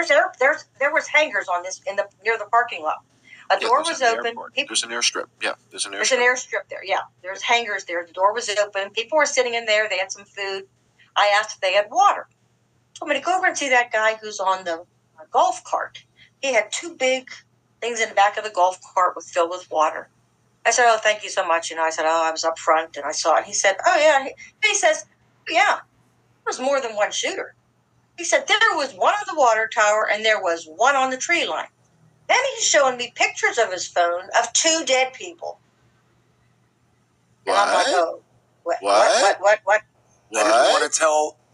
there was hangars on this near the parking lot. A door was open. There's an airstrip. Yeah, there's an airstrip there. Yeah, there's hangars there. The door was open. People were sitting in there. They had some food. I asked if they had water. Told me to go over and see that guy who's on the golf cart. He had two big things in the back of the golf cart filled with water. I said, "Oh, thank you so much." I said, "Oh, I was up front and I saw it." He said, "Oh, yeah." He says, "Yeah, there was more than one shooter." He said, "There was one on the water tower and there was one on the tree line." Then he's showing me pictures of his phone of two dead people. What? And I'm like, "Oh, what?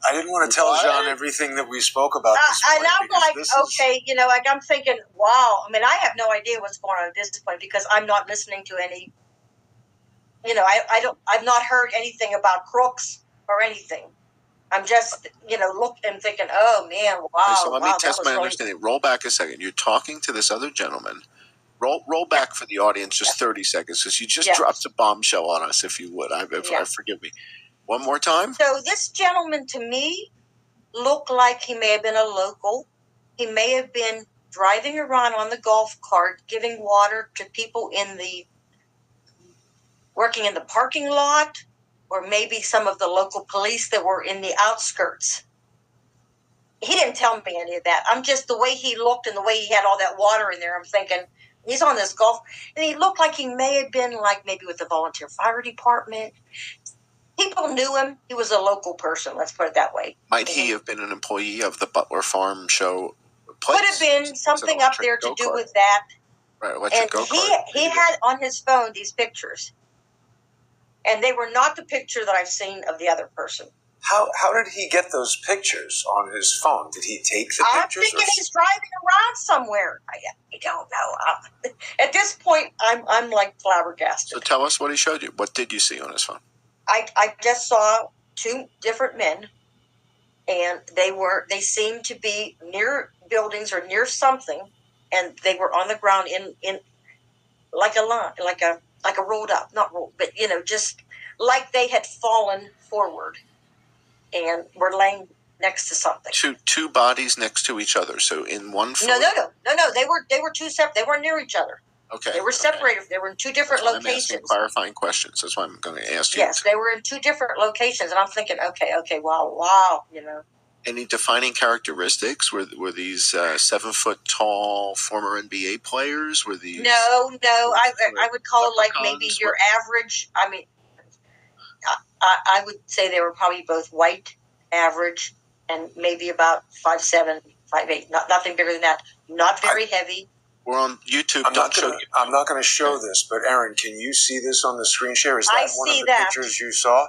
I didn't want to tell John everything that we spoke about this morning. And I'm like, okay, I'm thinking, wow. I mean, I have no idea what's going on at this point because I'm not listening to any. I've not heard anything about crooks or anything. I'm just, looking and thinking, oh man, wow. Okay, so let me test my understanding. Roll back a second. You're talking to this other gentleman. Roll back for the audience just 30 seconds because you just dropped a bombshell on us, if you would. Forgive me. One more time. So this gentleman to me looked like he may have been a local. He may have been driving around on the golf cart, giving water to people working in the parking lot, or maybe some of the local police that were in the outskirts. He didn't tell me any of that. I'm just, the way he looked and the way he had all that water in there, I'm thinking, he's on this golf, and he looked like he may have been maybe with the volunteer fire department. People knew him. He was a local person, let's put it that way. Might he have been an employee of the Butler Farm Show place? Could have been something up there to do with that. Right, electric go-kart. And he had on his phone these pictures. And they were not the picture that I've seen of the other person. How did he get those pictures on his phone? Did he take the pictures? I'm thinking he's driving around somewhere. I don't know. At this point, I'm like flabbergasted. So tell us what he showed you. What did you see on his phone? I just saw two different men, and they seemed to be near buildings or near something, and they were on the ground in like a line, like a rolled up, not rolled, but just like they had fallen forward and were laying next to something. Two bodies next to each other. So in one photo. No. They were two separate. They weren't near each other. Okay. They were separated. They were in two different locations. I'm asking clarifying questions. That's why I'm going to ask you. Yes, they were in two different locations, and I'm thinking, okay, wow. Any defining characteristics? Were these 7 foot tall former NBA players? Were these? No. I would call it maybe your average. I mean, I would say they were probably both white, average, and maybe about 5'7", 5'8". Nothing bigger than that. Not very heavy. We're on YouTube. I'm not going to show this, but Erin, can you see this on the screen share? Is that one of the pictures you saw?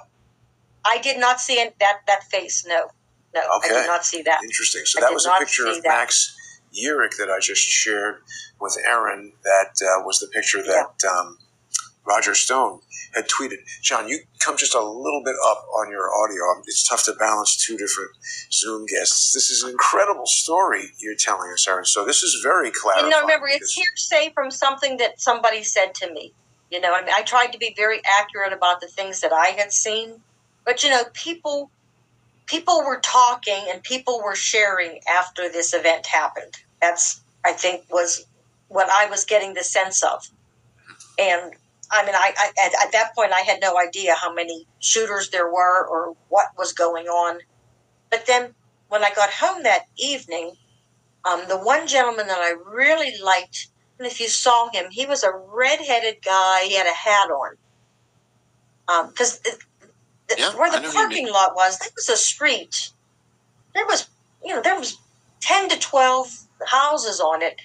I did not see that face. No, okay. I did not see that. Interesting. So that was a picture of Max Yerrick that I just shared with Erin. That was the picture that Roger Stone had tweeted. John, you come just a little bit up on your audio. It's tough to balance two different Zoom guests. This is an incredible story you're telling us, Erin. So this is very clarifying. Remember, it's hearsay from something that somebody said to me. I tried to be very accurate about the things that I had seen. But, people were talking and people were sharing after this event happened. That's, I think, was what I was getting the sense of. And I mean, I at that point, I had no idea how many shooters there were or what was going on. But then when I got home that evening, the one gentleman that I really liked, and if you saw him, he was a red-headed guy. He had a hat on. Because where the parking lot was, there was a street. There was 10 to 12 houses on it.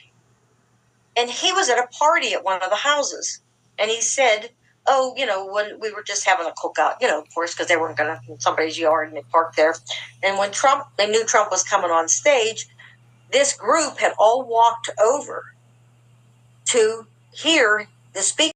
And he was at a party at one of the houses. And he said, when we were just having a cookout, of course, because they weren't going to in somebody's yard and they parked there. And when they knew Trump was coming on stage, this group had all walked over to hear the speaker.